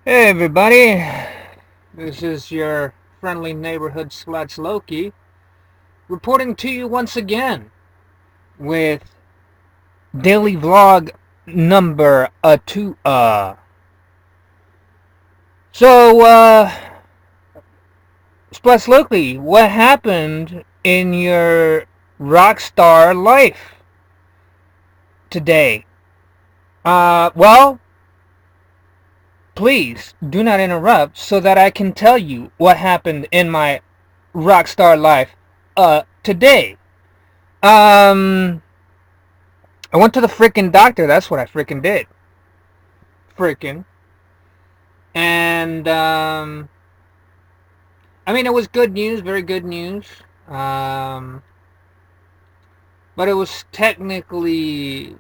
Hey everybody, this is your friendly neighborhood Splatzloki reporting to you once again with daily vlog number two. So, Splatzloki, what happened in your rock star life today? Well, please do not interrupt so that I can tell you what happened in my rock star life, today. Um, I went to the freaking doctor. That's what I freaking did. Freaking. And, I mean, it was good news, very good news. Um, but it was technically,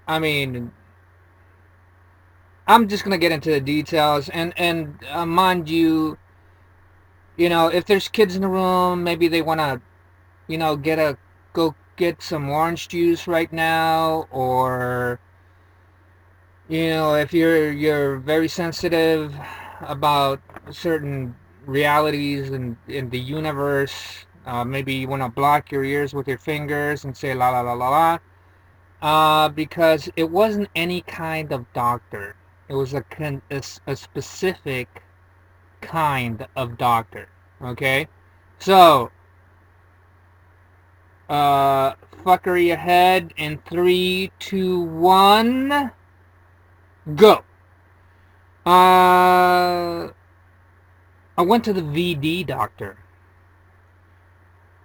I mean, I'm just gonna get into the details. And mind you, if there's kids in the room, maybe they wanna, go get some orange juice right now, or if you're very sensitive about certain realities in the universe, maybe you want to block your ears with your fingers and say la la la la la, because it wasn't any kind of doctor. It was a specific kind of doctor. Okay, so fuckery ahead in 3, 2, 1, go. Uh, I went to the VD doctor,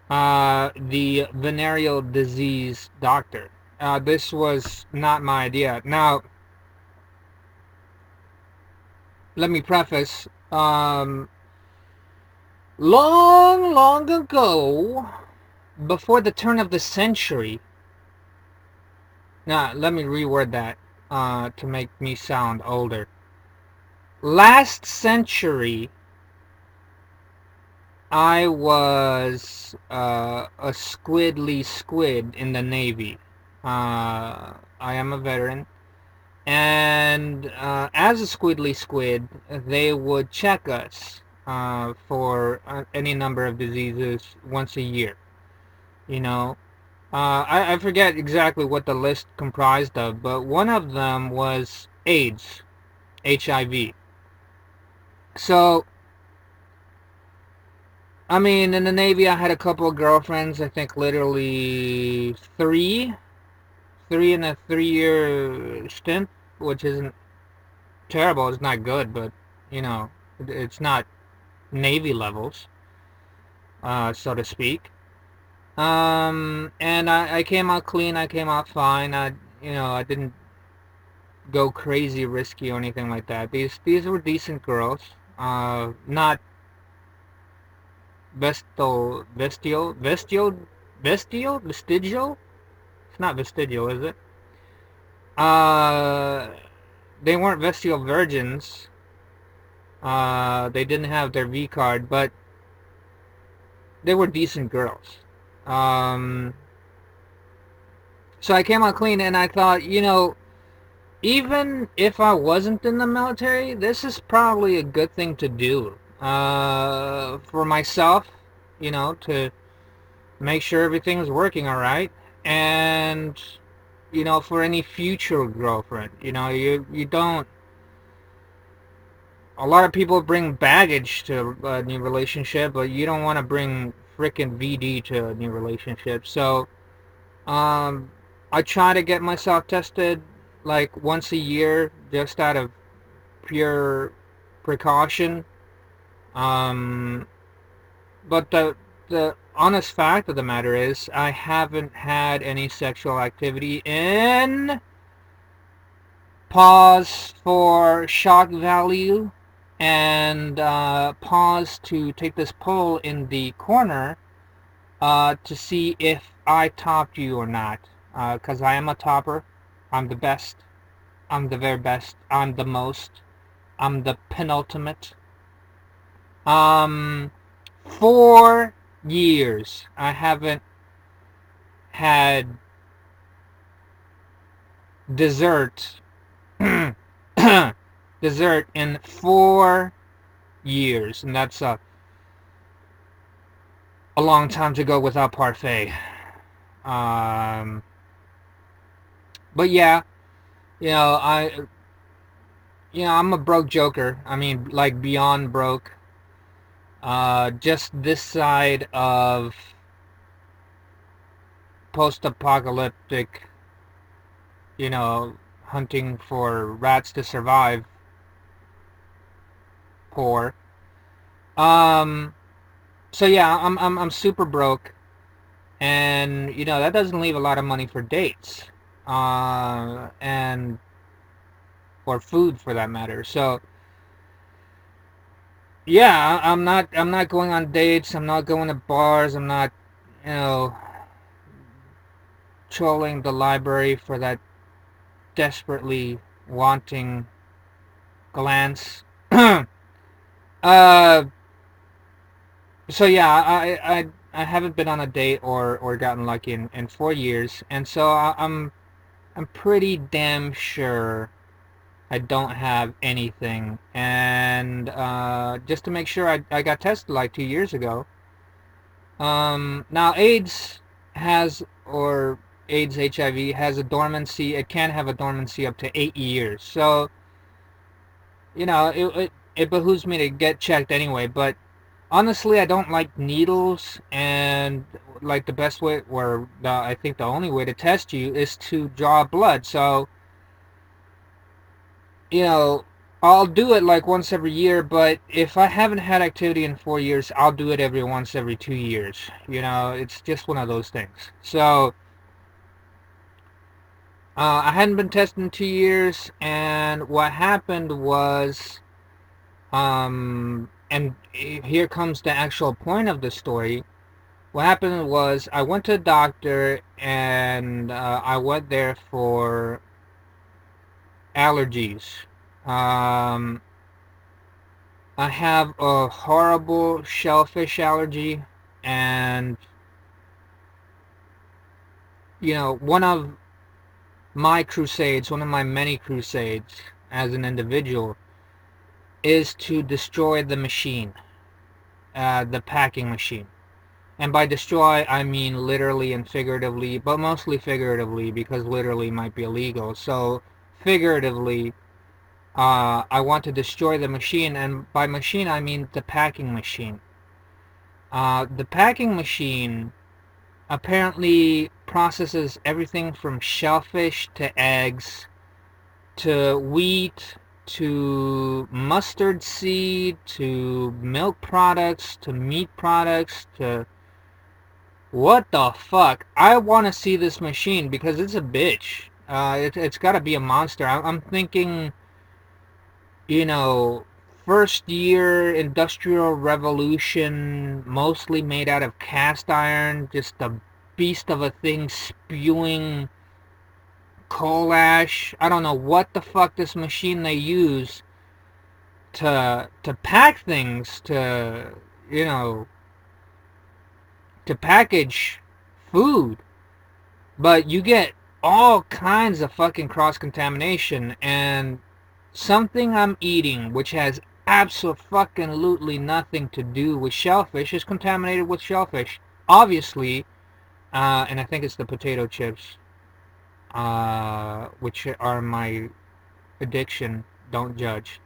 the venereal disease doctor. This was not my idea. Now, let me preface. Long, long ago, before the turn of the century. Now, let me reword that to make me sound older. Last century, I was a squidly squid in the Navy. I am a veteran. And as a squidly squid, they would check us for any number of diseases once a year. You know, I forget exactly what the list comprised of, but one of them was AIDS, HIV. So, I mean, in the Navy, I had a couple of girlfriends. I think literally three in a 3-year stint, which isn't terrible. It's not good, but it's not Navy levels, so to speak. And I came out clean. I came out fine. I didn't go crazy risky or anything like that. These were decent girls. Not vestigial. It's not vestigial, is it? Uh, they weren't vestigial virgins. They didn't have their V card, but they were decent girls. Um, so I came out clean, and I thought, even if I wasn't in the military, this is probably a good thing to do for myself, to make sure everything is working all right, and for any future girlfriend, you don't. A lot of people bring baggage to a new relationship, but you don't want to bring frickin' VD to a new relationship. So, um, I try to get myself tested like once a year, just out of pure precaution. Um, but the honest fact of the matter is, I haven't had any sexual activity in, pause for shock value, and pause to take this poll in the corner to see if I topped you or not. Because I am a topper. I'm the best. I'm the very best. I'm the most. I'm the penultimate. Um, 4 years I haven't had dessert dessert in 4 years, and that's a long time to go without parfait. Um, but yeah, you know, I'm a broke joker. I mean, like beyond broke. Just this side of post-apocalyptic, you know, hunting for rats to survive. Poor. Um, so yeah, I'm super broke, and that doesn't leave a lot of money for dates, and or food for that matter. So yeah, I'm not going on dates. I'm not going to bars. I'm not, you know, trolling the library for that desperately wanting glance. uh, so yeah, I haven't been on a date or gotten lucky in 4 years, and so I'm pretty damn sure I don't have anything. And just to make sure, I got tested like 2 years ago. Now has or AIDS HIV has a dormancy. It can have a dormancy up to 8 years. So it behooves me to get checked anyway. But honestly, I don't like needles, and like the best way, or I think the only way to test you is to draw blood. So you know, I'll do it like once every year, but if I haven't had activity in 4 years, I'll do it every 2 years. It's just one of those things. So, I hadn't been tested in 2 years, and what happened was, and here comes the actual point of the story. What happened was I went to a doctor, and I went there for allergies. Um, I have a horrible shellfish allergy, and one of my many crusades as an individual is to destroy the machine, the packing machine. And by destroy, I mean literally and figuratively, but mostly figuratively because literally might be illegal. So figuratively, I want to destroy the machine, and by machine I mean the packing machine. The packing machine apparently processes everything from shellfish to eggs to wheat to mustard seed to milk products to meat products to what the fuck. I want to see this machine because it's a bitch. It's got to be a monster. I'm thinking, you know, first year industrial revolution, mostly made out of cast iron, just a beast of a thing spewing coal ash. I don't know what the fuck this machine they use to pack things, you know to package food, but you get all kinds of fucking cross contamination, and something I'm eating, which has absolutely nothing to do with shellfish, is contaminated with shellfish. Obviously, and I think it's the potato chips, which are my addiction. Don't judge.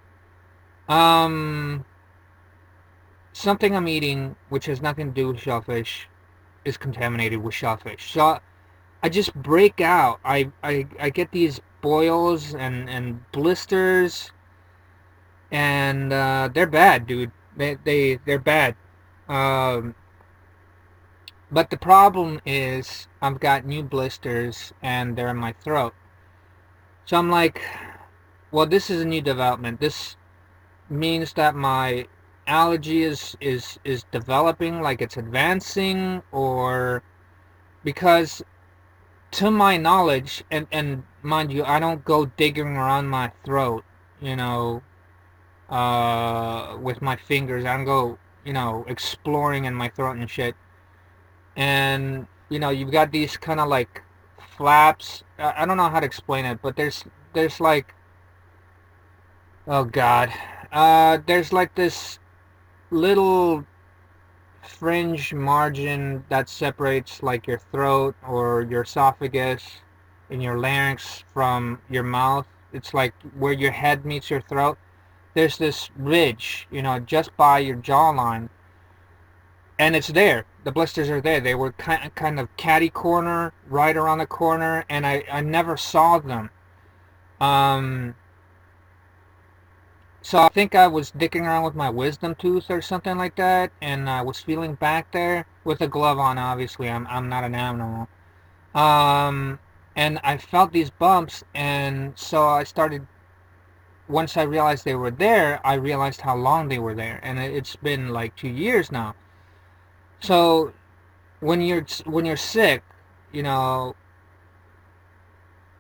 Um, Something I'm eating, which has nothing to do with shellfish, is contaminated with shellfish. So I just break out. I get these boils and blisters, and they're bad, dude. They're bad. Um, but the problem is I've got new blisters and they're in my throat. So I'm like, well, this is a new development. This means that my allergy is developing, like it's advancing, or because to my knowledge, and mind you, I don't go digging around my throat, you know, with my fingers. I don't go, exploring in my throat and shit. And you've got these kind of like flaps. I don't know how to explain it, but there's like Oh God. There's like this little fringe margin that separates like your throat or your esophagus and your larynx from your mouth. It's like where your head meets your throat. There's this ridge, just by your jawline, and it's there. The blisters are there. They were kind of catty corner, right around the corner, and I never saw them. Um, so I think I was dicking around with my wisdom tooth or something like that, and I was feeling back there with a glove on. Obviously, I'm not an animal. Um, and I felt these bumps, and so I started. Once I realized they were there, I realized how long they were there, and it's been like 2 years now. So when you're sick, you know,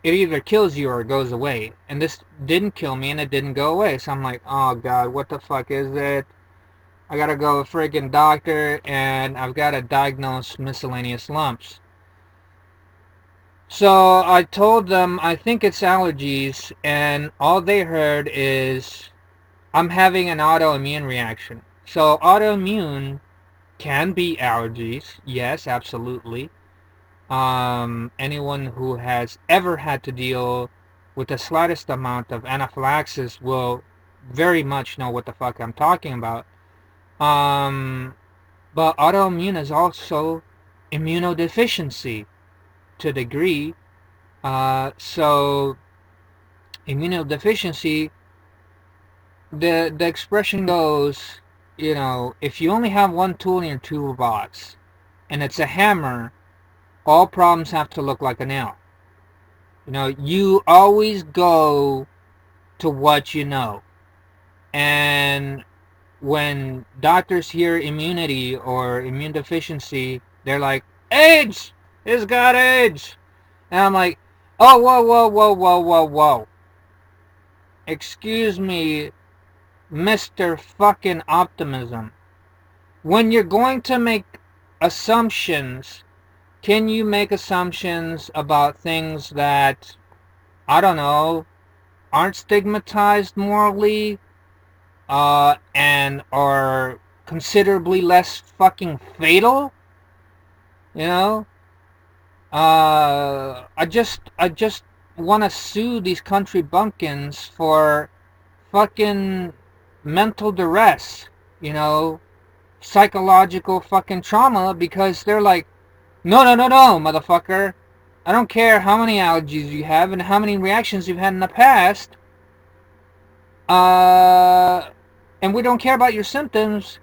it either kills you or it goes away. And this didn't kill me, and it didn't go away. So I'm like, oh God, what the fuck is it? I gotta go to a friggin' doctor, and I've gotta diagnose miscellaneous lumps. So I told them I think it's allergies, and all they heard is I'm having an autoimmune reaction. So autoimmune can be allergies, yes, absolutely. Anyone who has ever had to deal with the slightest amount of anaphylaxis will very much know what the fuck I'm talking about. Um, but autoimmune is also immunodeficiency to a degree. So immunodeficiency, the expression goes, if you only have one tool in your toolbox and it's a hammer, all problems have to look like a nail. You always go to what you know. And when doctors hear immunity or immune deficiency, they're like, AIDS! It's got AIDS! And I'm like, oh, whoa, whoa, whoa, whoa, whoa, whoa. Excuse me, Mr. fucking Optimism. When you're going to make assumptions, can you make assumptions about things that, I don't know, aren't stigmatized morally, and are considerably less fucking fatal? You know, I just want to sue these country bumpkins for fucking mental duress. You know, psychological fucking trauma, because they're like, no, no, no, no, motherfucker. I don't care how many allergies you have and how many reactions you've had in the past. Uh, and we don't care about your symptoms.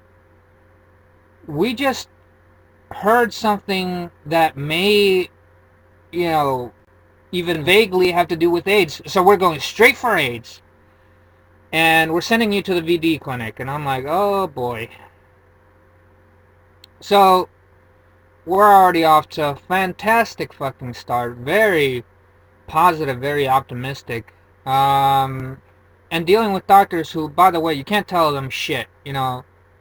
We just heard something that may, you know, even vaguely have to do with AIDS. So we're going straight for AIDS. And we're sending you to the VD clinic. And I'm like, oh boy. So we're already off to a fantastic fucking start. Very positive, very optimistic. And dealing with doctors who, by the way, you can't tell them shit. We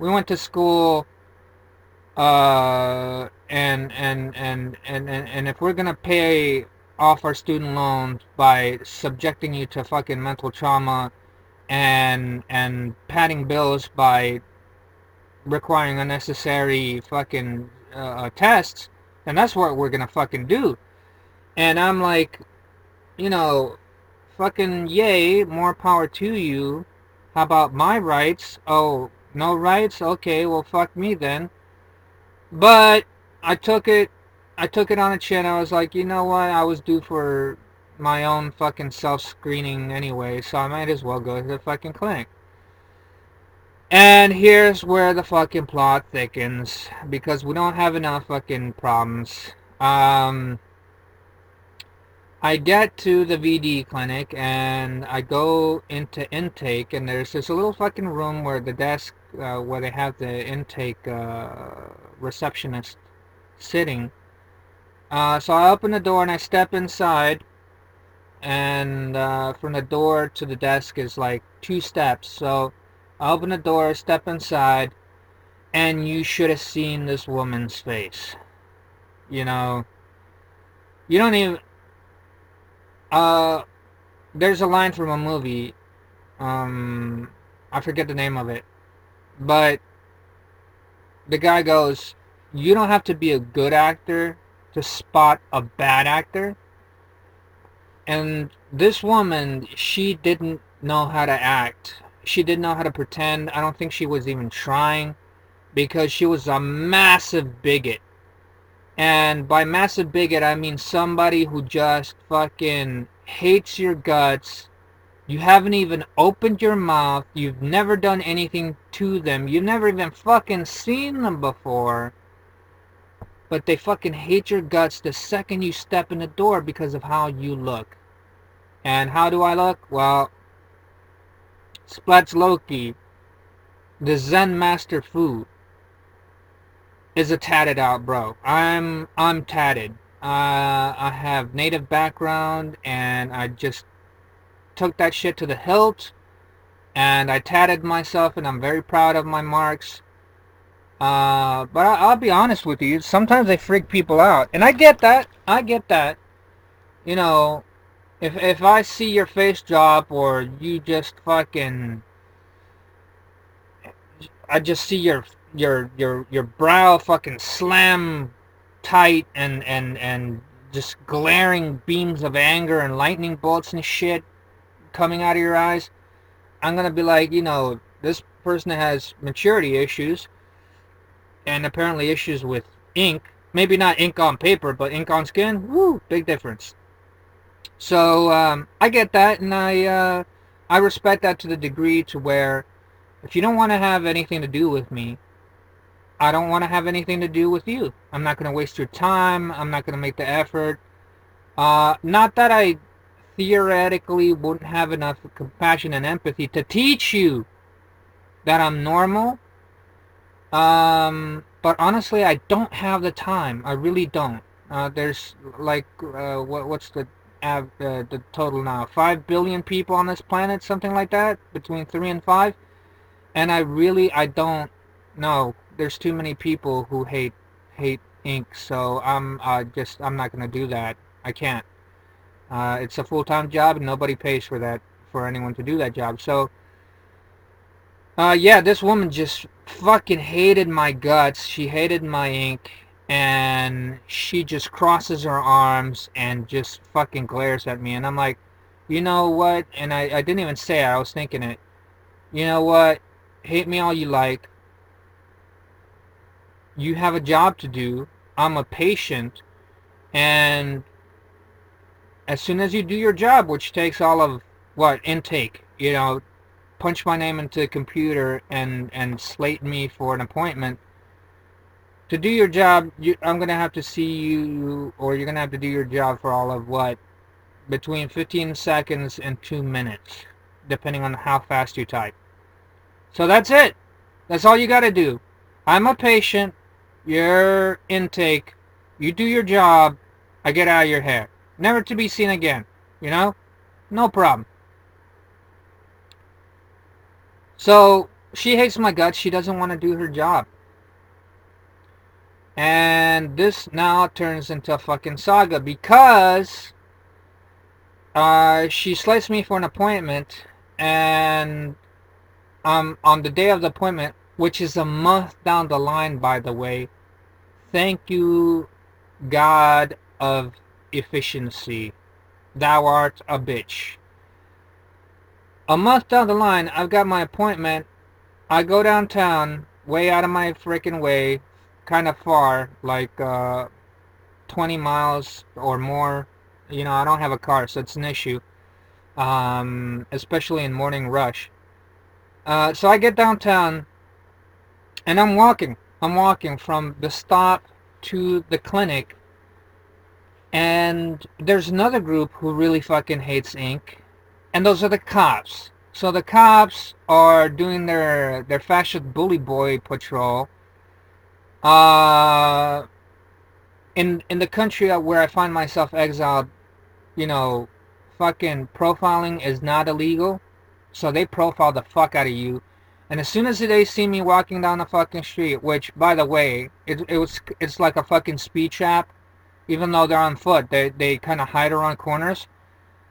went to school, and if we're gonna pay off our student loans by subjecting you to fucking mental trauma and padding bills by requiring unnecessary fucking tests, then that's what we're gonna fucking do. And I'm like, you know, fucking yay, more power to you. How about my rights? Oh, no rights? Okay, well fuck me then. But I took it I took it on the chin. I was like, you know what? I was due for my own fucking self-screening anyway, so I might as well go to the fucking clinic. And here's where the fucking plot thickens, because we don't have enough fucking problems. I get to the VD clinic and I go into intake, and there's this little fucking room where the desk, where they have the intake receptionist sitting. So I open the door and I step inside, and from the door to the desk is like 2 steps. So I open the door, step inside, and you should have seen this woman's face. You know, you don't even. Uh, there's a line from a movie. Um, I forget the name of it, but the guy goes, "You don't have to be a good actor to spot a bad actor." And this woman, she didn't know how to act. She didn't know how to pretend. I don't think she was even trying because she was a massive bigot. And by massive bigot, I mean somebody who just fucking hates your guts. You haven't even opened your mouth. You've never done anything to them. You've never even fucking seen them before. But they fucking hate your guts the second you step in the door because of how you look. And how do I look? Well, Splatzloki, the Zen Master Fu, is a tatted out bro. I'm tatted. I have native background, and I just took that shit to the hilt, and I tatted myself, and I'm very proud of my marks. But I'll be honest with you. Sometimes they freak people out, and I get that. I get that. You know, if I see your face drop, or you just fucking, I just see your brow fucking slam tight, and just glaring beams of anger and lightning bolts and shit coming out of your eyes. I'm gonna be like, this person has maturity issues, and apparently issues with ink. Maybe not ink on paper, but ink on skin. Woo, big difference. So I get that, and I respect that to the degree to where if you don't want to have anything to do with me, I don't want to have anything to do with you. I'm not going to waste your time. I'm not going to make the effort. Not that I theoretically wouldn't have enough compassion and empathy to teach you that I'm normal. But honestly, I don't have the time. I really don't. There's like, what's the total now? 5 billion people on this planet, something like that, between 3 and 5. And I don't know. There's too many people who hate ink, so I'm not gonna do that. I can't. It's a full-time job, and nobody pays for anyone to do that job. So yeah, this woman just fucking hated my guts. She hated my ink, and she just crosses her arms and just fucking glares at me. And I'm like, you know what? And I didn't even say it. I was thinking it. You know what? Hate me all you like. You have a job to do. I'm a patient, and as soon as you do your job, which takes all of what intake, punch my name into the computer and slate me for an appointment. To do your job, I'm going to have to see you, or you're going to have to do your job for all of what? Between 15 seconds and 2 minutes, depending on how fast you type. So that's it. That's all you got to do. I'm a patient. Your intake. You do your job. I get out of your hair. Never to be seen again. No problem. So she hates my guts. She doesn't want to do her job. And this now turns into a fucking saga because she sliced me for an appointment, and on the day of the appointment, which is a month down the line, by the way. Thank you, God of efficiency. Thou art a bitch. A month down the line, I've got my appointment. I go downtown, way out of my freaking way, kind of far, like 20 miles or more. I don't have a car, so it's an issue, especially in morning rush. So I get downtown, and I'm walking. I'm walking from the stop to the clinic, and there's another group who really fucking hates ink, and those are the cops. So the cops are doing their fascist bully boy patrol. In the country where I find myself exiled, fucking profiling is not illegal, so they profile the fuck out of you. And as soon as they see me walking down the fucking street, which, by the way, it's like a fucking speed trap, even though they're on foot, they kind of hide around corners.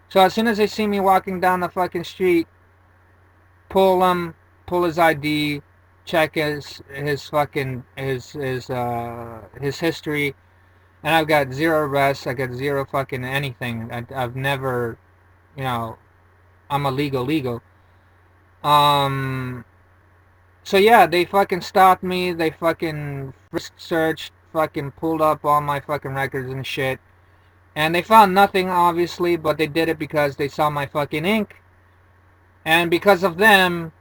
So as soon as they see me walking down the fucking street, pull him, pull his ID, check his fucking his history, and I've got zero arrests. I got zero fucking anything. I've never, you know, I'm a legal. Um. So yeah, they fucking stopped me. They fucking frisk searched, fucking pulled up all my fucking records and shit. And they found nothing, obviously, but they did it because they saw my fucking ink. And because of them,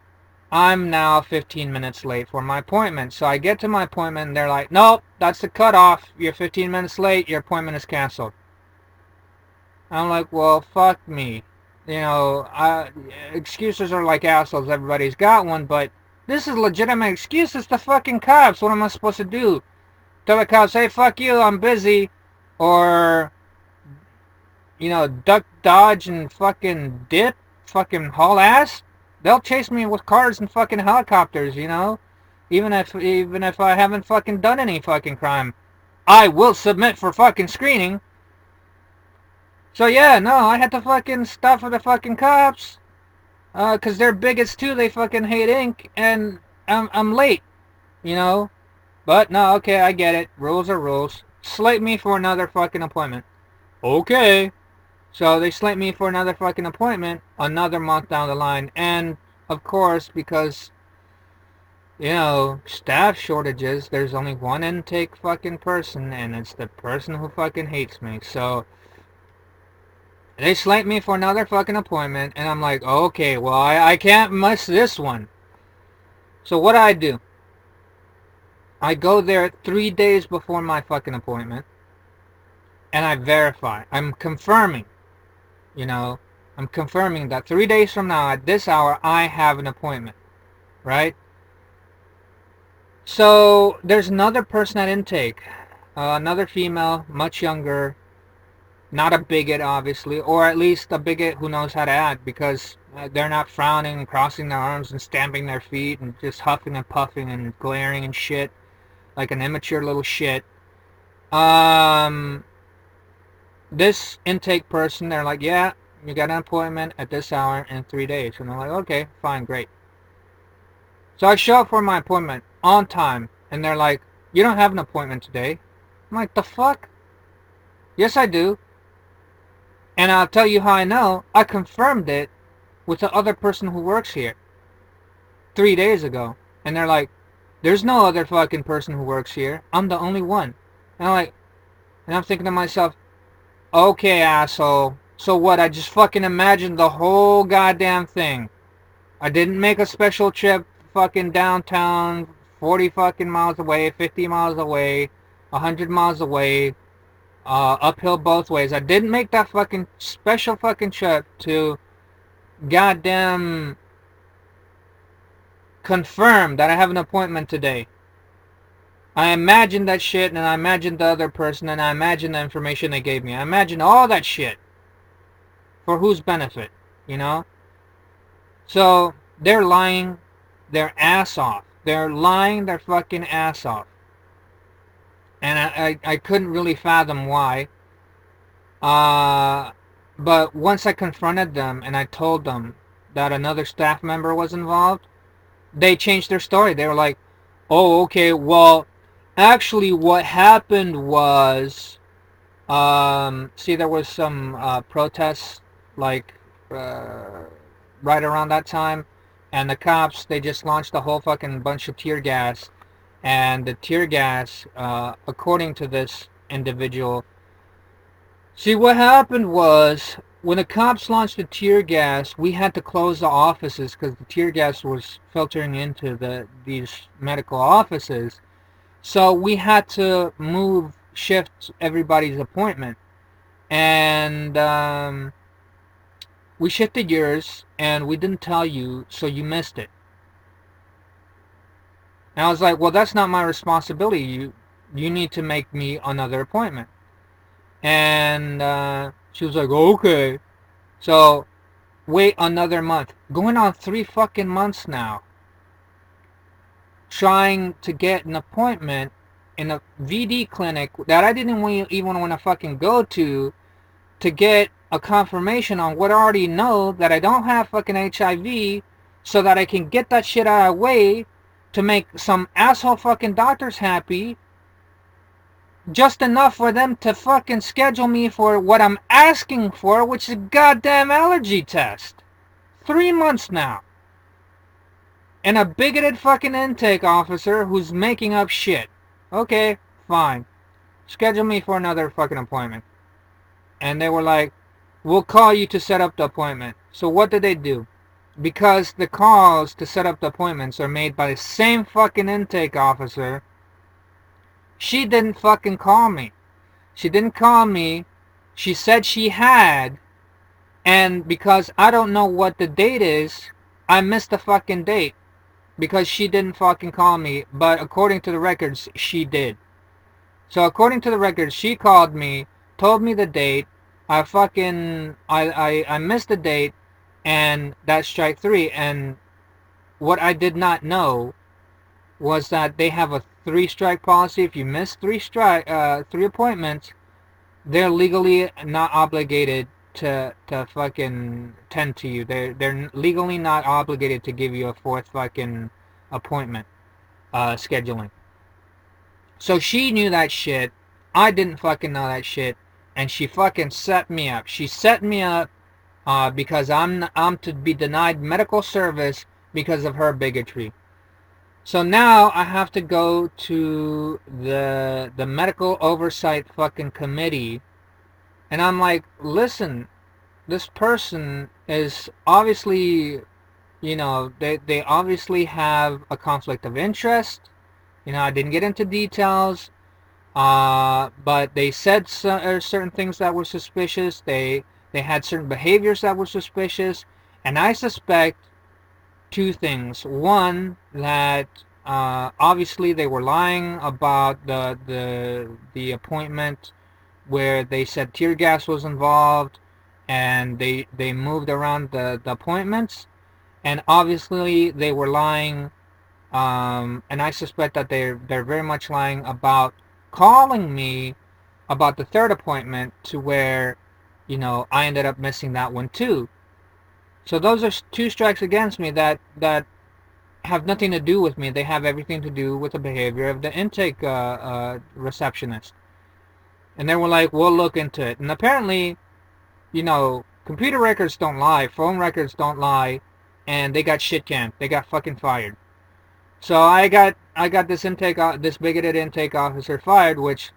I'm now 15 minutes late for my appointment. So I get to my appointment and they're like, nope, that's the cutoff. You're 15 minutes late. Your appointment is canceled. I'm like, well, fuck me. You know, excuses are like assholes. Everybody's got one, but this is a legitimate excuse. It's the fucking cops. What am I supposed to do? Tell the cops, hey, fuck you, I'm busy. Or, you know, duck, dodge, and fucking dip? Fucking haul ass? They'll chase me with cars and fucking helicopters, you know? Even if I haven't fucking done any fucking crime. I will submit for fucking screening. So yeah, no, I had to fucking stop for the fucking cops. Cause they're bigots too, they fucking hate ink, and I'm late, you know? But no, okay, I get it. Rules are rules. Slate me for another fucking appointment. Okay. So they slate me for another fucking appointment another month down the line. And, of course, because, you know, staff shortages, there's only one intake fucking person, and it's the person who fucking hates me. So they slate me for another fucking appointment, and I'm like, okay, well, I can't miss this one. So what do? I go there 3 days before my fucking appointment, and I verify. I'm confirming, you know, I'm confirming that 3 days from now at this hour I have an appointment, right? So there's another person at intake, another female, much younger, not a bigot obviously, or at least a bigot who knows how to act, because they're not frowning and crossing their arms and stamping their feet and just huffing and puffing and glaring and shit like an immature little shit. This intake person, they're like, yeah, you got an appointment at this hour in 3 days. And I'm like, okay, fine, great. So I show up for my appointment on time, and they're like, you don't have an appointment today. I'm like, the fuck? Yes, I do. And I'll tell you how I know. I confirmed it with the other person who works here 3 days ago. And they're like, there's no other fucking person who works here. I'm the only one. And I'm thinking to myself, okay, asshole. So what? I just fucking imagined the whole goddamn thing. I didn't make a special trip fucking downtown, 40 fucking miles away, 50 miles away, 100 miles away, uphill both ways. I didn't make that fucking special fucking trip to goddamn confirm that I have an appointment today. I imagined that shit, and I imagined the other person, and I imagined the information they gave me. I imagined all that shit. For whose benefit, you know? So, they're lying their ass off. They're lying their fucking ass off. And I couldn't really fathom why. But once I confronted them and I told them that another staff member was involved, they changed their story. They were like, oh, okay, well, actually what happened was, see, there was some protests, like, right around that time, and the cops, they just launched a whole fucking bunch of tear gas, and the tear gas, according to this individual, see, what happened was, when the cops launched the tear gas, we had to close the offices because the tear gas was filtering into these medical offices. So we had to shift everybody's appointment. And we shifted yours, and we didn't tell you, so you missed it. And I was like, well, that's not my responsibility. You need to make me another appointment. And she was like, okay. So, wait another month. Going on 3 fucking months now. Trying to get an appointment in a VD clinic that I didn't even want to fucking go to get a confirmation on what I already know, that I don't have fucking HIV. so that I can get that shit out of the way to make some asshole fucking doctors happy, just enough for them to fucking schedule me for what I'm asking for, which is a goddamn allergy test. 3 months now. And a bigoted fucking intake officer who's making up shit. Okay, fine. Schedule me for another fucking appointment. And they were like, we'll call you to set up the appointment. So what did they do? Because the calls to set up the appointments are made by the same fucking intake officer, she didn't fucking call me. She didn't call me. She said she had. And because I don't know what the date is, I missed the fucking date. Because she didn't fucking call me. But according to the records, she did. So according to the records, she called me, told me the date. I missed the date, and that's strike 3. And what I did not know was that they have a 3-strike policy. If you miss 3 appointments, they're legally not obligated to fucking tend to you. They're legally not obligated to give you a 4th fucking appointment scheduling. So she knew that shit. I didn't fucking know that shit, and she fucking set me up. She set me up because I'm to be denied medical service because of her bigotry. So now I have to go to the medical oversight fucking committee, and I'm like, listen, this person is obviously, they obviously have a conflict of interest. I didn't get into details, but they said certain things that were suspicious. They had certain behaviors that were suspicious, and I suspect 2 things. One, that obviously they were lying about the appointment where they said tear gas was involved, and they moved around the appointments, and obviously they were lying. And I suspect that they're very much lying about calling me about the 3rd appointment, to where, I ended up missing that one too. So those are 2 strikes against me that have nothing to do with me. They have everything to do with the behavior of the intake receptionist. And they were like, we'll look into it. And apparently, computer records don't lie, phone records don't lie, and they got shit canned. They got fucking fired. So I got this bigoted intake officer fired, which,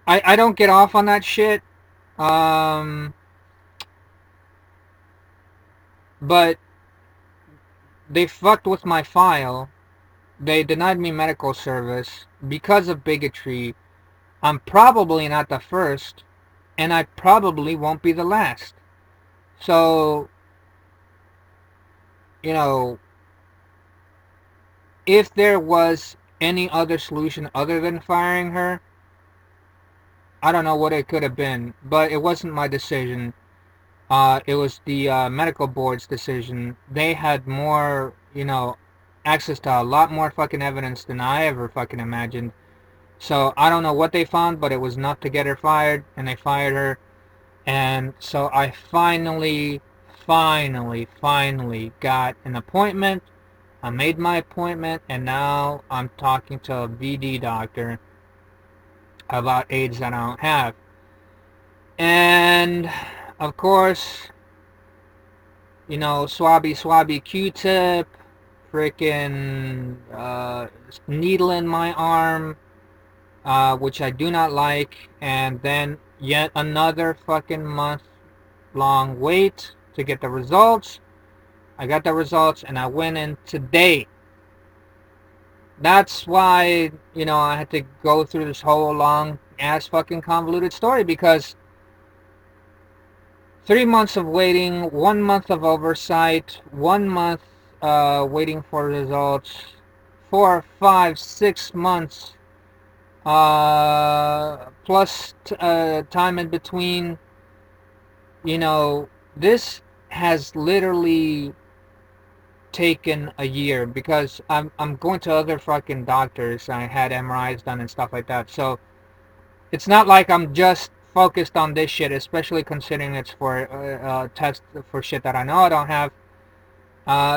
I don't get off on that shit. But they fucked with my file. They denied me medical service because of bigotry. I'm probably not the first, and I probably won't be the last. So, if there was any other solution other than firing her, I don't know what it could have been, but it wasn't my decision. It was the medical board's decision. They had more, access to a lot more fucking evidence than I ever fucking imagined. So I don't know what they found, but it was enough to get her fired, and they fired her. And so I finally got an appointment. I made my appointment, and now I'm talking to a VD doctor about AIDS that I don't have. And of course, swabby Q-tip, freaking needle in my arm, which I do not like, and then yet another fucking month-long wait to get the results. I got the results, and I went in today. That's why, I had to go through this whole long-ass fucking convoluted story, because 3 months of waiting, 1 month of oversight, 1 month waiting for results, 4, 5, 6 months, plus time in between. This has literally taken a year, because I'm going to other fucking doctors. I had MRIs done and stuff like that. So it's not like I'm just focused on this shit, especially considering it's for test for shit that I know I don't have.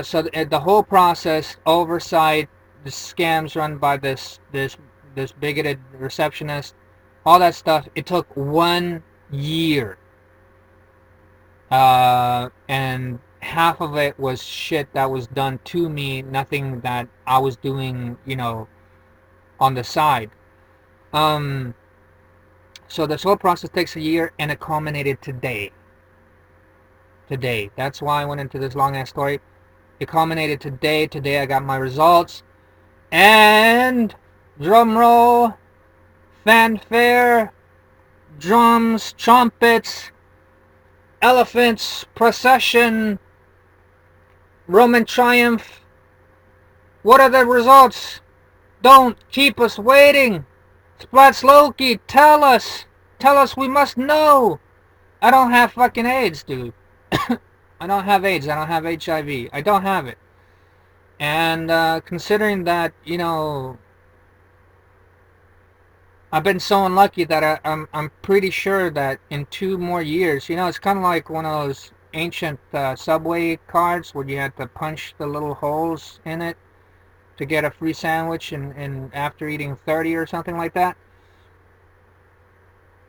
So the whole process, oversight, the scams run by this bigoted receptionist, all that stuff. It took 1 year, and half of it was shit that was done to me, nothing that I was doing, on the side. Um, so this whole process takes a year, and it culminated today. Today. That's why I went into this long ass story. It culminated today. Today I got my results. And drum roll, fanfare, drums, trumpets, elephants, procession, Roman triumph. What are the results? Don't keep us waiting. Splatzloki, tell us. Tell us, we must know. I don't have fucking AIDS, dude. I don't have AIDS. I don't have HIV. I don't have it. And considering that, I've been so unlucky that I'm pretty sure that in 2 more years, it's kind of like one of those ancient subway cards where you had to punch the little holes in it to get a free sandwich, and after eating 30 or something like that.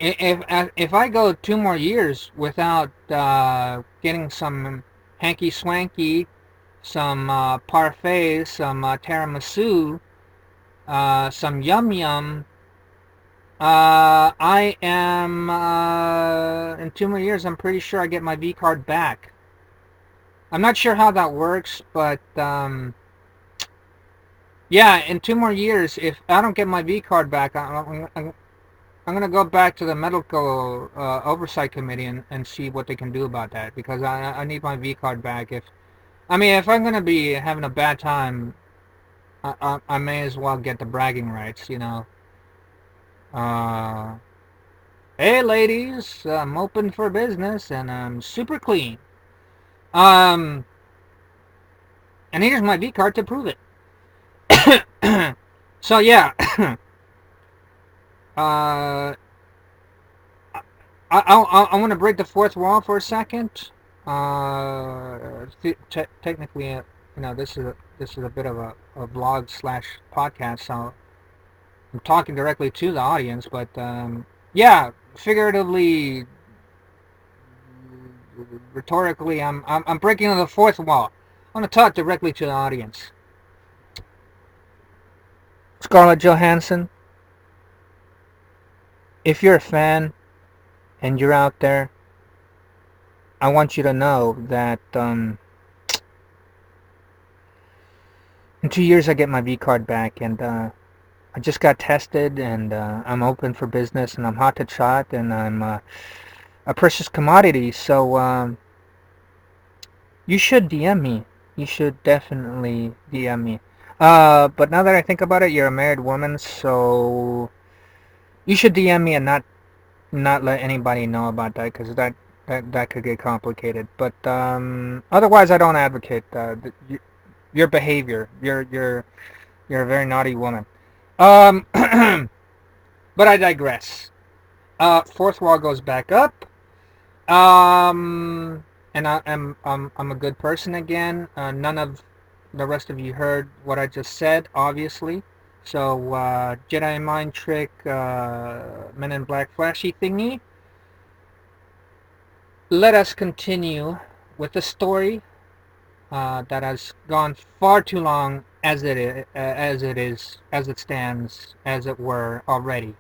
If I go 2 more years without getting some hanky swanky, some parfait, some tiramisu, some yum yum, I am in 2 more years. I'm pretty sure I get my V card back. I'm not sure how that works, but yeah, in 2 more years, if I don't get my V card back, I'm going to go back to the medical oversight committee and see what they can do about that, because I need my V card back. If I'm going to be having a bad time, I may as well get the bragging rights, Hey ladies, I'm open for business and I'm super clean. And here's my V card to prove it. So yeah, I want to break the fourth wall for a second. Technically, this is a bit of a vlog slash podcast, so I'm talking directly to the audience. But yeah, figuratively, rhetorically, I'm breaking the fourth wall. I want to talk directly to the audience. Scarlett Johansson, if you're a fan and you're out there, I want you to know that in 2 years I get my V card back, and I just got tested, and I'm open for business, and I'm hot to trot, and I'm a precious commodity. So you should DM me. You should definitely DM me. But now that I think about it, you're a married woman, so you should DM me and not let anybody know about that, because that could get complicated. But otherwise, I don't advocate your behavior. You're a very naughty woman. But I digress. Fourth wall goes back up. And I'm a good person again. None of the rest of you heard what I just said, obviously. So Jedi mind trick, Men in Black flashy thingy. Let us continue with the story that has gone far too long as it stands, as it were, already.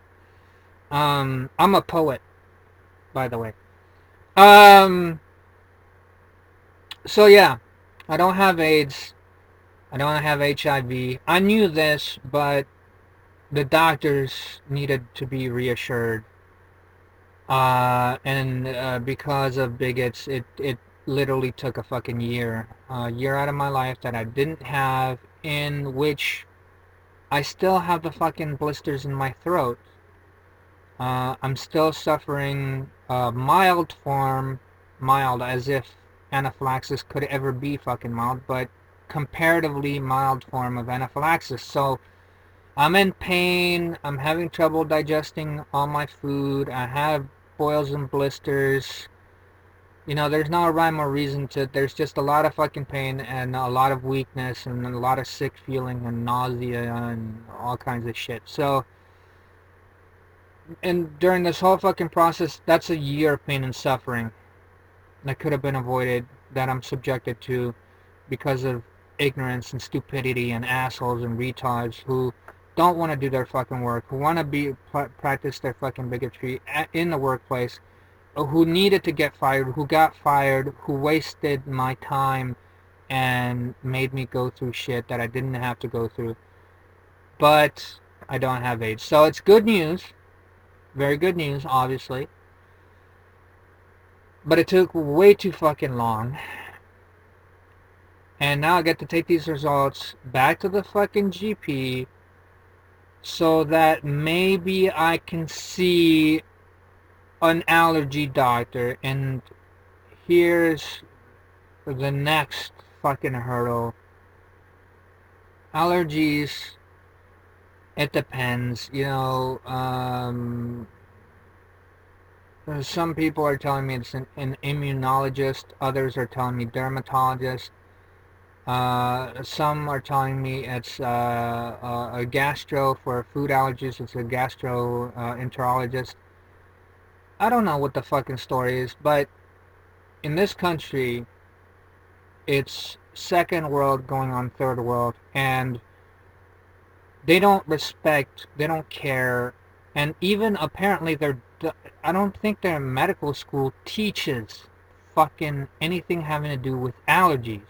I'm a poet, by the way. So yeah, I don't have AIDS. I don't have HIV. I knew this, but the doctors needed to be reassured. And because of bigots, it literally took a fucking year. A year out of my life that I didn't have, in which I still have the fucking blisters in my throat. I'm still suffering a mild form, mild as if anaphylaxis could ever be fucking mild, but comparatively mild form of anaphylaxis. So I'm in pain. I'm having trouble digesting all my food. I have boils and blisters. You know, there's no rhyme or reason to it. There's just a lot of fucking pain and a lot of weakness and a lot of sick feeling and nausea and all kinds of shit. So, and during this whole fucking process, that's a year of pain and suffering that could have been avoided, that I'm subjected to because of ignorance and stupidity and assholes and retards who don't want to do their fucking work, who want to practice their fucking bigotry in the workplace, who needed to get fired, who got fired, who wasted my time and made me go through shit that I didn't have to go through. But I don't have AIDS. So it's good news. Very good news, obviously. But it took way too fucking long. And now I get to take these results back to the fucking GP so that maybe I can see an allergy doctor. And here's the next fucking hurdle. Allergies, it depends. You know, some people are telling me it's an immunologist. Others are telling me dermatologist. Some are telling me it's a gastro for food allergies. It's a gastroenterologist. I don't know what the fucking story is, but in this country, it's second world going on third world, and they don't respect, they don't care, and even apparently I don't think their medical school teaches fucking anything having to do with allergies.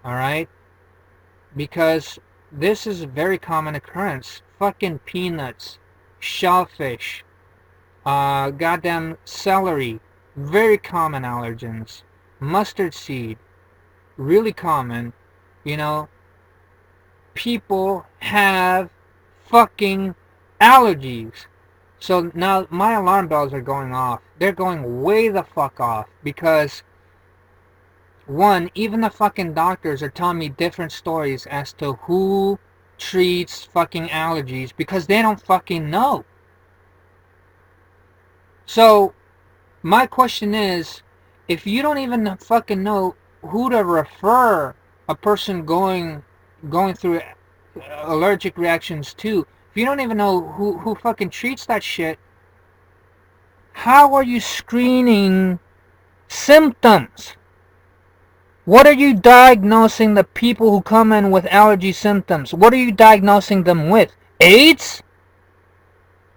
Alright? Because this is a very common occurrence. Fucking peanuts, shellfish, goddamn celery, very common allergens. Mustard seed, really common. You know, people have fucking allergies. So now my alarm bells are going off. They're going way the fuck off because, one, even the fucking doctors are telling me different stories as to who treats fucking allergies because they don't fucking know. So my question is, if you don't even fucking know who to refer a person going through allergic reactions to, if you don't even know who fucking treats that shit, how are you screening symptoms? What are you diagnosing the people who come in with allergy symptoms? What are you diagnosing them with? AIDS?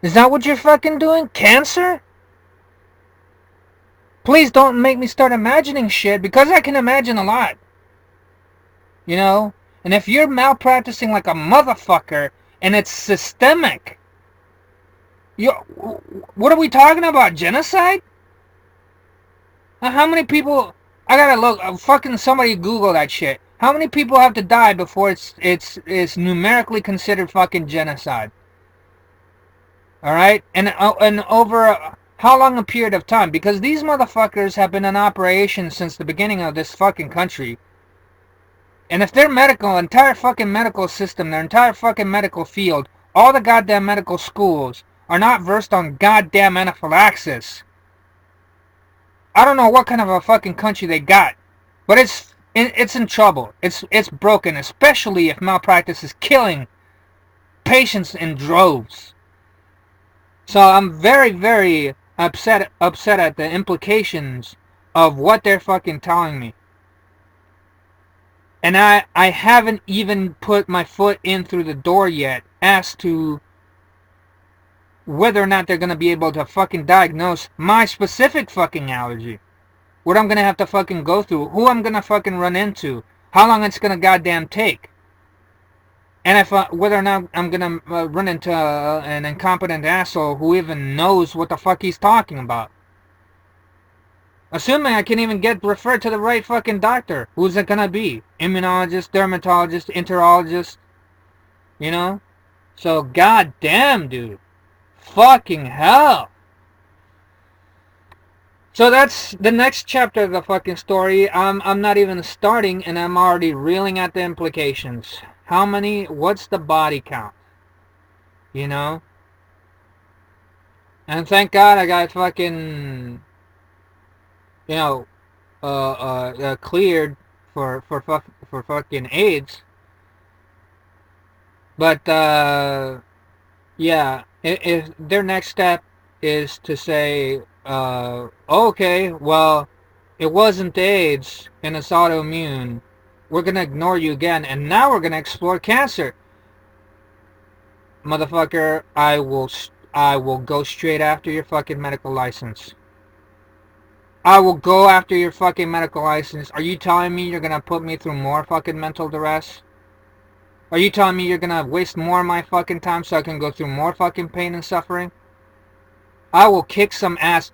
Is that what you're fucking doing? Cancer? Please don't make me start imagining shit, because I can imagine a lot. You know? And if you're malpracticing like a motherfucker and it's systemic, what are we talking about? Genocide? How many people? I gotta look. Fucking somebody Google that shit. How many people have to die before it's numerically considered fucking genocide? All right, and over how long a period of time? Because these motherfuckers have been in operation since the beginning of this fucking country. And if their entire fucking medical system, their entire fucking medical field, all the goddamn medical schools are not versed on goddamn anaphylaxis, I don't know what kind of a fucking country they got, but it's in trouble. It's broken, especially if malpractice is killing patients in droves. So I'm very, very upset at the implications of what they're fucking telling me. And I haven't even put my foot in through the door yet as to whether or not they're going to be able to fucking diagnose my specific fucking allergy. What I'm going to have to fucking go through. Who I'm going to fucking run into. How long it's going to goddamn take. And if whether or not I'm going to run into an incompetent asshole who even knows what the fuck he's talking about. Assuming I can even get referred to the right fucking doctor. Who's it going to be? Immunologist, dermatologist, enterologist. You know? So goddamn, dude. Fucking hell. So that's the next chapter of the fucking story. I'm not even starting and I'm already reeling at the implications. How many? What's the body count? You know? And thank God I got fucking, you know, cleared for fucking AIDS. But yeah, if their next step is to say, okay, well, it wasn't AIDS and it's autoimmune, we're gonna ignore you again, and now we're gonna explore cancer, motherfucker. I will go straight after your fucking medical license. I will go after your fucking medical license. Are you telling me you're gonna put me through more fucking mental duress? Are you telling me you're gonna waste more of my fucking time so I can go through more fucking pain and suffering? I will kick some ass.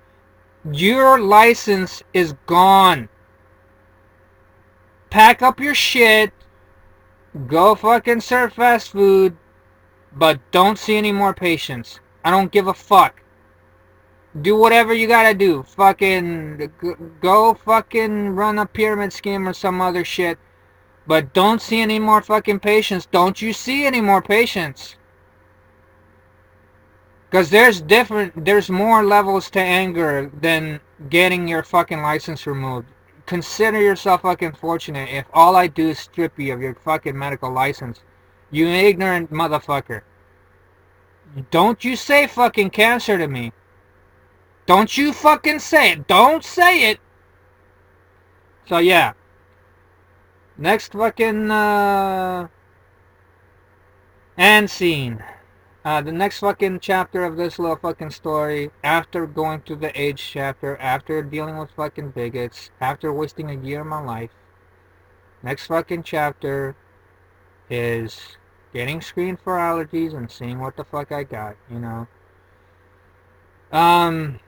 Your license is gone. Pack up your shit. Go fucking serve fast food. But don't see any more patients. I don't give a fuck. Do whatever you gotta do. Fucking go fucking run a pyramid scheme or some other shit. But don't see any more fucking patients. Don't you see any more patients? Because there's more levels to anger than getting your fucking license removed. Consider yourself fucking fortunate if all I do is strip you of your fucking medical license. You ignorant motherfucker. Don't you say fucking cancer to me. Don't you fucking say it. Don't say it. So yeah. Next fucking end scene. The next fucking chapter of this little fucking story, after going through the AIDS chapter, after dealing with fucking bigots, after wasting a year of my life, next fucking chapter is getting screened for allergies and seeing what the fuck I got, you know. Um,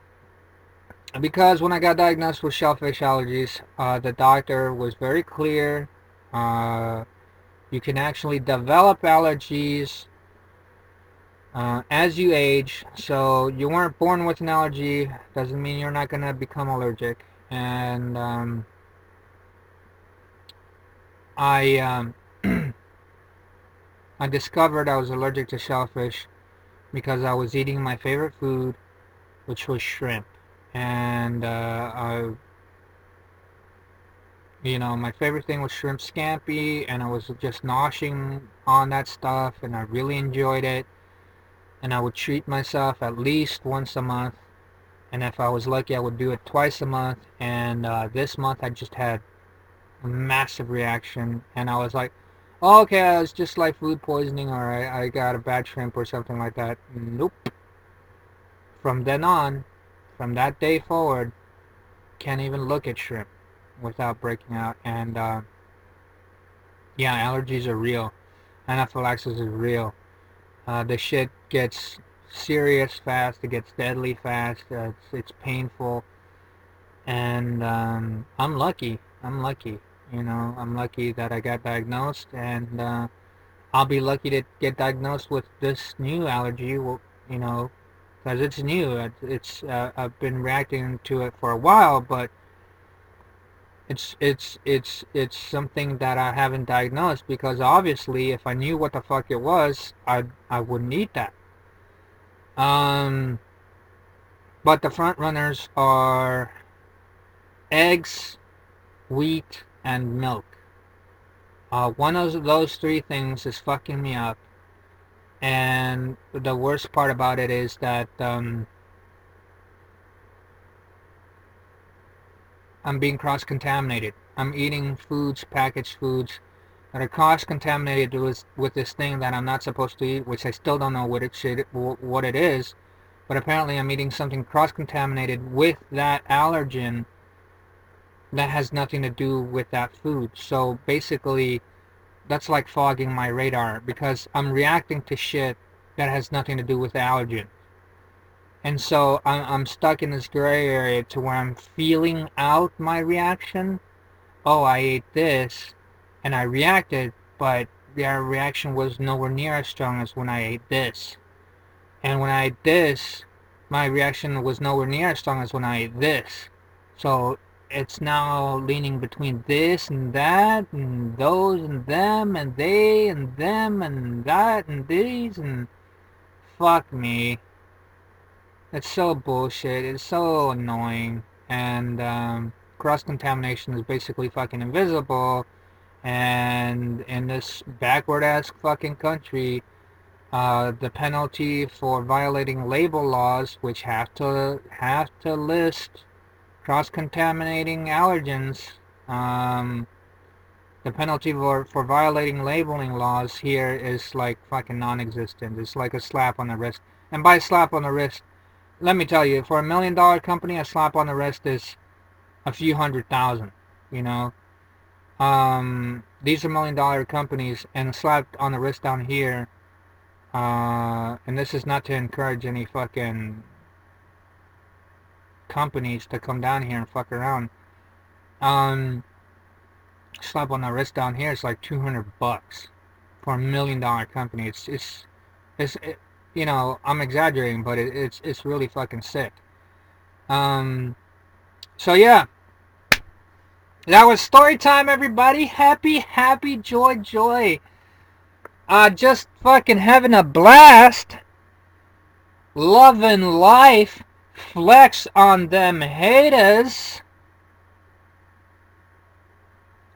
because when I got diagnosed with shellfish allergies, the doctor was very clear. Uh, you can actually develop allergies as you age, so you weren't born with an allergy doesn't mean you're not gonna become allergic. And I I discovered I was allergic to shellfish because I was eating my favorite food, which was shrimp. And my favorite thing was shrimp scampi, and I was just noshing on that stuff, and I really enjoyed it. And I would treat myself at least once a month. And if I was lucky, I would do it twice a month. And this month, I just had a massive reaction, and I was like, oh, okay, it's just like food poisoning, or I got a bad shrimp or something like that. Nope. From then on, from that day forward, can't even look at shrimp without breaking out. And yeah, allergies are real. Anaphylaxis is real. The shit gets serious fast. It gets deadly fast. It's painful. And I'm lucky. I'm lucky. I'm lucky that I got diagnosed, and I'll be lucky to get diagnosed with this new allergy. Because it's new. I've been reacting to it for a while, but it's something that I haven't diagnosed, because obviously, if I knew what the fuck it was, I wouldn't eat that. Um, but the front runners are eggs, wheat, and milk. One of those three things is fucking me up, and the worst part about it is that I'm being cross-contaminated. I'm eating foods, packaged foods, that are cross-contaminated with this thing that I'm not supposed to eat, which I still don't know what it is, but apparently I'm eating something cross-contaminated with that allergen that has nothing to do with that food. So basically, that's like fogging my radar, because I'm reacting to shit that has nothing to do with the allergen. And so I'm stuck in this gray area to where I'm feeling out my reaction. Oh, I ate this and I reacted, but the reaction was nowhere near as strong as when I ate this. And when I ate this, my reaction was nowhere near as strong as when I ate this. So it's now leaning between this and that, and those and them, and they and them, and that and these, and fuck me. It's so bullshit. It's so annoying. And cross-contamination is basically fucking invisible. And in this backward-ass fucking country, the penalty for violating label laws, which have to list cross-contaminating allergens, the penalty for violating labeling laws here is like fucking non-existent. It's like a slap on the wrist. And by slap on the wrist, let me tell you, for $1 million company, a slap on the wrist is a few $100,000. You know, these are $1 million companies, and a slap on the wrist down here. And this is not to encourage any fucking companies to come down here and fuck around. Slap on the wrist down here is like $200 for $1 million company. It's you know, I'm exaggerating, but it's really fucking sick. So yeah, that was story time, everybody. Happy, joy. Just fucking having a blast, loving life. Flex on them haters.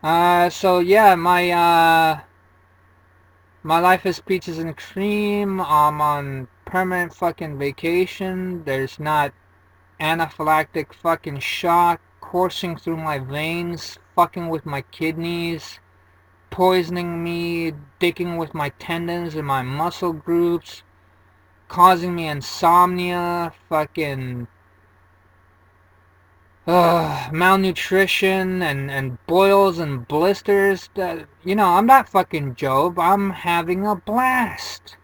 So yeah, my life is peaches and cream. I'm on permanent fucking vacation. There's not anaphylactic fucking shock coursing through my veins, fucking with my kidneys, poisoning me, dicking with my tendons and my muscle groups, causing me insomnia, fucking malnutrition and boils and blisters. You know, I'm not fucking Job. I'm having a blast.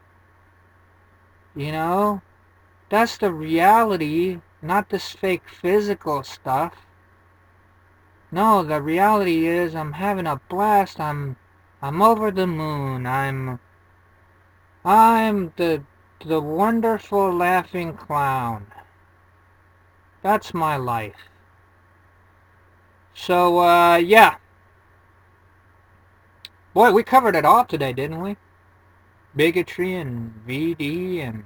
You know? That's the reality, not this fake physical stuff. No, the reality is I'm having a blast. I'm over the moon. I'm the wonderful laughing clown. That's my life. So, yeah. Boy, we covered it all today, didn't we? Bigotry and VD and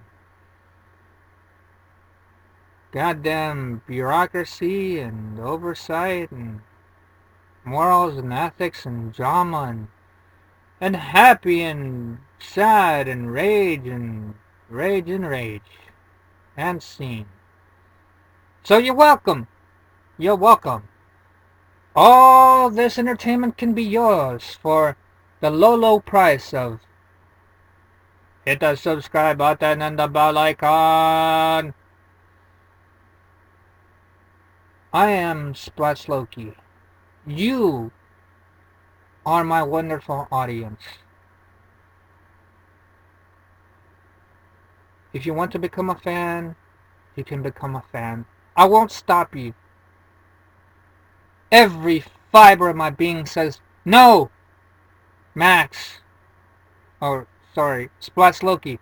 goddamn bureaucracy and oversight and morals and ethics and drama and happy and sad and rage and scene. So you're welcome. You're welcome. All this entertainment can be yours for the low price of hit the subscribe button and the bell icon. I am Splatzloki. You are my wonderful audience. If you want to become a fan, you can become a fan. I won't stop you. Every fiber of my being says, no, Max. Or, sorry, Splatzloki.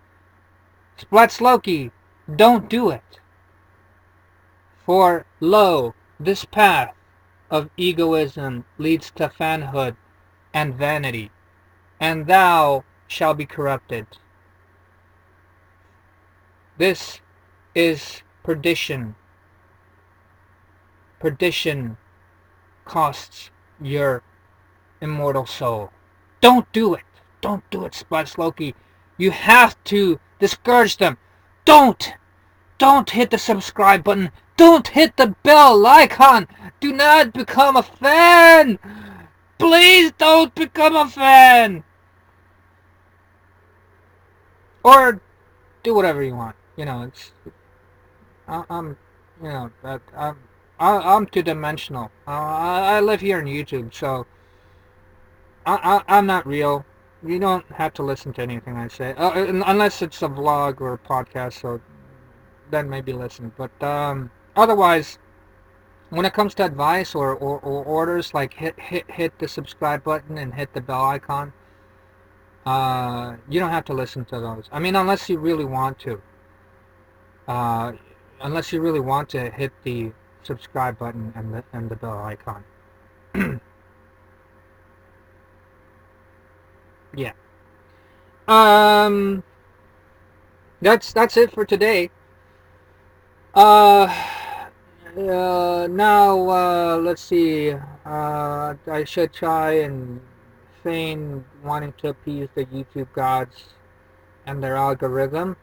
Splatzloki, don't do it. For, lo, this path of egoism leads to fanhood and vanity, and thou shalt be corrupted. This is perdition. Perdition costs your immortal soul. Don't do it. Don't do it, Splatzloki. You have to discourage them. Don't hit the subscribe button. Don't hit the bell icon. Do not become a fan. Please don't become a fan. Or do whatever you want. You know, I'm, you know, I'm two-dimensional. I live here on YouTube, so I'm not real. You don't have to listen to anything I say, unless it's a vlog or a podcast. So then maybe listen. But otherwise, when it comes to advice or orders, like hit the subscribe button and hit the bell icon, you don't have to listen to those. I mean, unless you really want to. Unless you really want to hit the subscribe button and the bell icon. Yeah. That's it for today. Uh, now, let's see. I should try and feign wanting to appease the YouTube gods and their algorithm.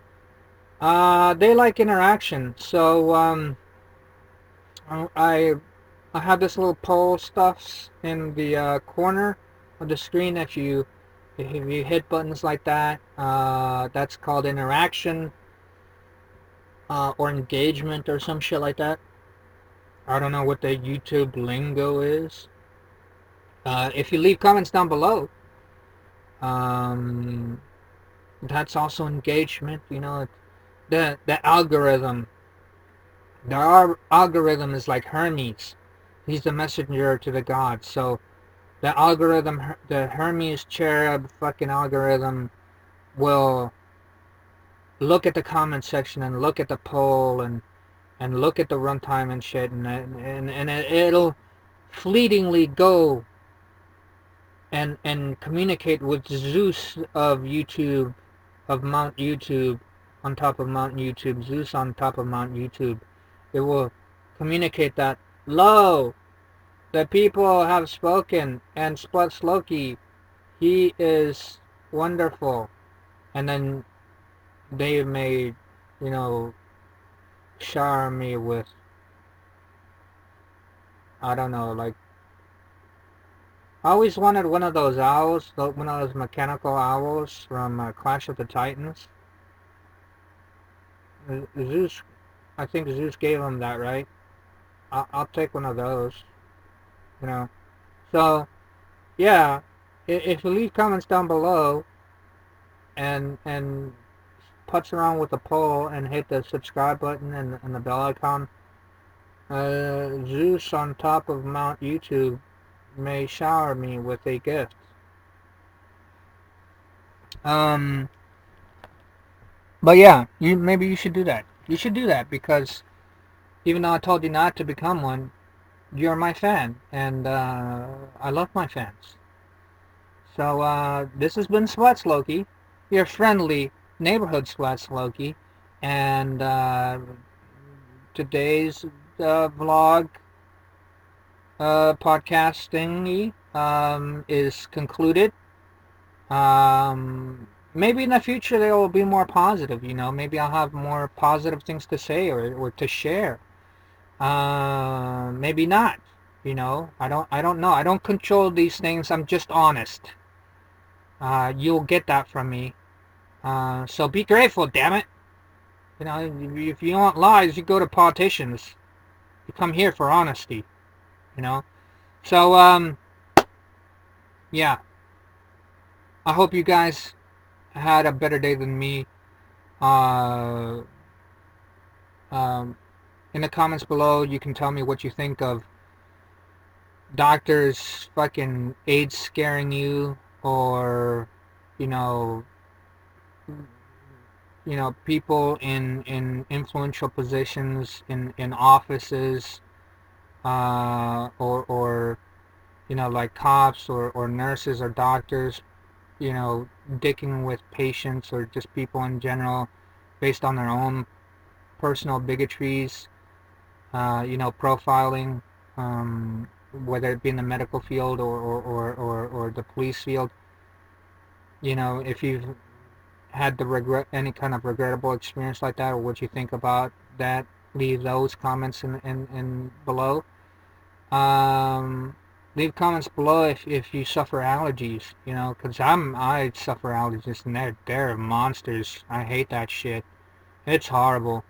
They like interaction, so I I have this little poll stuffs in the corner of the screen. If you hit buttons like that, that's called interaction or engagement or some shit like that. I don't know what the YouTube lingo is. If you leave comments down below, um, that's also engagement. You know, the algorithm. Algorithm is like Hermes. He's the messenger to the gods. So the algorithm, the Hermes cherub fucking algorithm, will look at the comment section and look at the poll and look at the runtime and shit, and it'll fleetingly go and communicate with Zeus of YouTube, of Mount YouTube, on top of Mount YouTube, Zeus on top of Mount YouTube. It will communicate that, lo, the people have spoken, and Splatzloki, he is wonderful. And then they may, you know, shower me with, I don't know, like, I always wanted one of those owls, one of those mechanical owls from Clash of the Titans. Zeus, I think Zeus gave him that, right? I'll take one of those, you know. So, yeah, if you leave comments down below and putz around with the poll and hit the subscribe button and the bell icon, Zeus on top of Mount YouTube may shower me with a gift. Um, but yeah, maybe you should do that. You should do that because even though I told you not to become one, you're my fan, and I love my fans. So this has been Splatzloki, your friendly neighborhood Splatzloki, and today's vlog podcasting is concluded. Maybe in the future they will be more positive. You know, maybe I'll have more positive things to say or to share. Maybe not. You know, I don't know. I don't control these things. I'm just honest. You'll get that from me. So be grateful, damn it. You know, if you want lies, you go to politicians. You come here for honesty. You know. So yeah. I hope you guys had a better day than me. Uh, um, in the comments below, you can tell me what you think of doctors fucking AIDS scaring you, or you know, people in influential positions in offices, or like cops or nurses or doctors, dicking with patients or just people in general based on their own personal bigotries, profiling, whether it be in the medical field or the police field. If you've had any kind of regrettable experience like that, or what you think about that, leave those comments in below. Leave comments below if you suffer allergies, because I suffer allergies, and they're monsters. I hate that shit. It's horrible.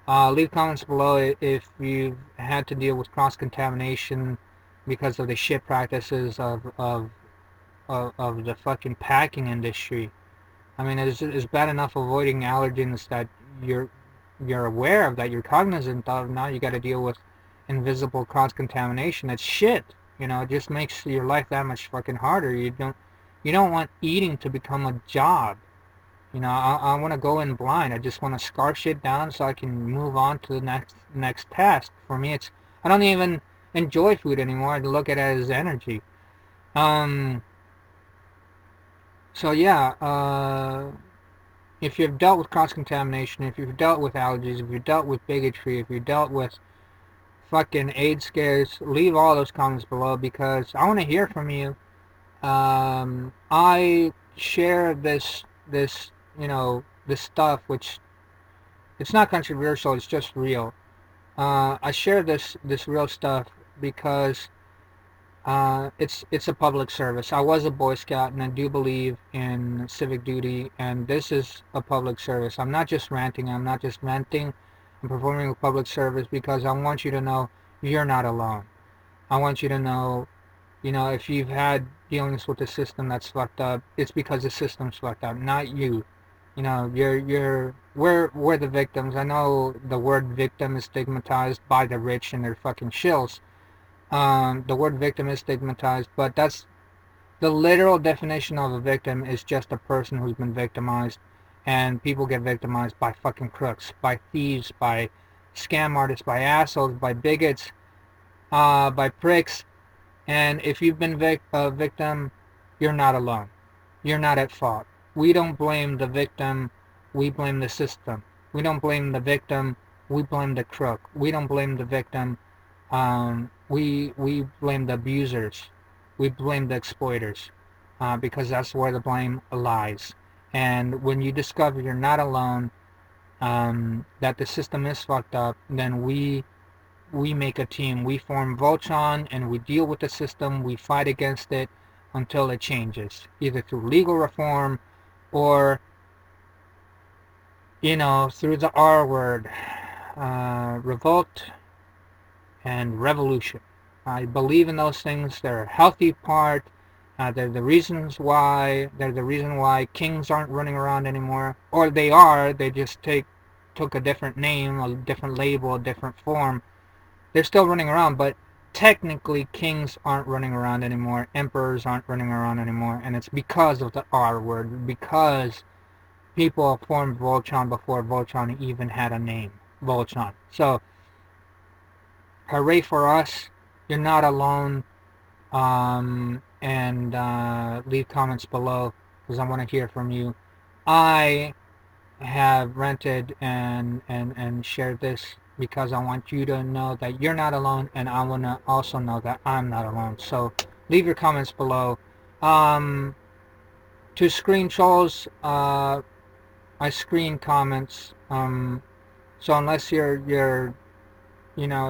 Leave comments below if you've had to deal with cross-contamination because of the shit practices of the fucking packing industry. I mean, it's bad enough avoiding allergens that you're aware of, that you're cognizant of. Now you got to deal with invisible cross-contamination. It's shit. It just makes your life that much fucking harder. You don't want eating to become a job. I want to go in blind. I just want to scarf shit down so I can move on to the next task. For me, I don't even enjoy food anymore. I look at it as energy. So yeah. if you've dealt with cross-contamination, if you've dealt with allergies, if you've dealt with bigotry, if you've dealt with fucking AIDS scares, leave all those comments below because I want to hear from you. I share this this stuff, which it's not controversial, it's just real. I share this real stuff because it's a public service. I was a Boy Scout, and I do believe in civic duty, and this is a public service. I'm not just ranting. I'm not just venting. I'm performing a public service because I want you to know you're not alone. I want you to know, if you've had dealings with the system that's fucked up, it's because the system's fucked up, not you. We're the victims. I know the word victim is stigmatized by the rich and their fucking shills. The word victim is stigmatized, but that's the literal definition of a victim is just a person who's been victimized, and people get victimized by fucking crooks, by thieves, by scam artists, by assholes, by bigots, by pricks. And if you've been a victim, you're not alone. You're not at fault. We don't blame the victim, we blame the system. We don't blame the victim, we blame the crook. We don't blame the victim, we blame the abusers. We blame the exploiters, because that's where the blame lies. And when you discover you're not alone, that the system is fucked up, then we make a team. We form Voltron and we deal with the system. We fight against it until it changes, either through legal reform or, through the R word, revolt and revolution. I believe in those things. They're a healthy part. They're the reasons why. They're the reason why kings aren't running around anymore, or they are. They just took a different name, a different label, a different form. They're still running around, but technically kings aren't running around anymore. Emperors aren't running around anymore, and it's because of the R word. Because people formed Voltron before Voltron even had a name, Voltron. So hooray for us. You're not alone. And leave comments below because I want to hear from you. I have rented and shared this because I want you to know that you're not alone, and I want to also know that I'm not alone. So leave your comments below. To screen trolls, I screen comments. So unless you're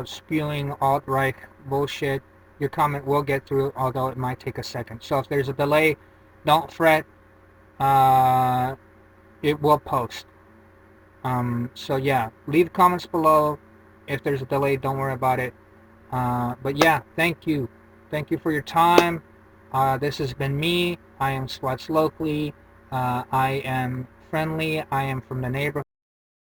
spewing alt-right bullshit, your comment will get through, although it might take a second. So if there's a delay, don't fret. It will post. So yeah, leave comments below. If there's a delay, don't worry about it. But yeah, thank you. Thank you for your time. This has been me. I am Splatzloki. I am friendly. I am from the neighborhood.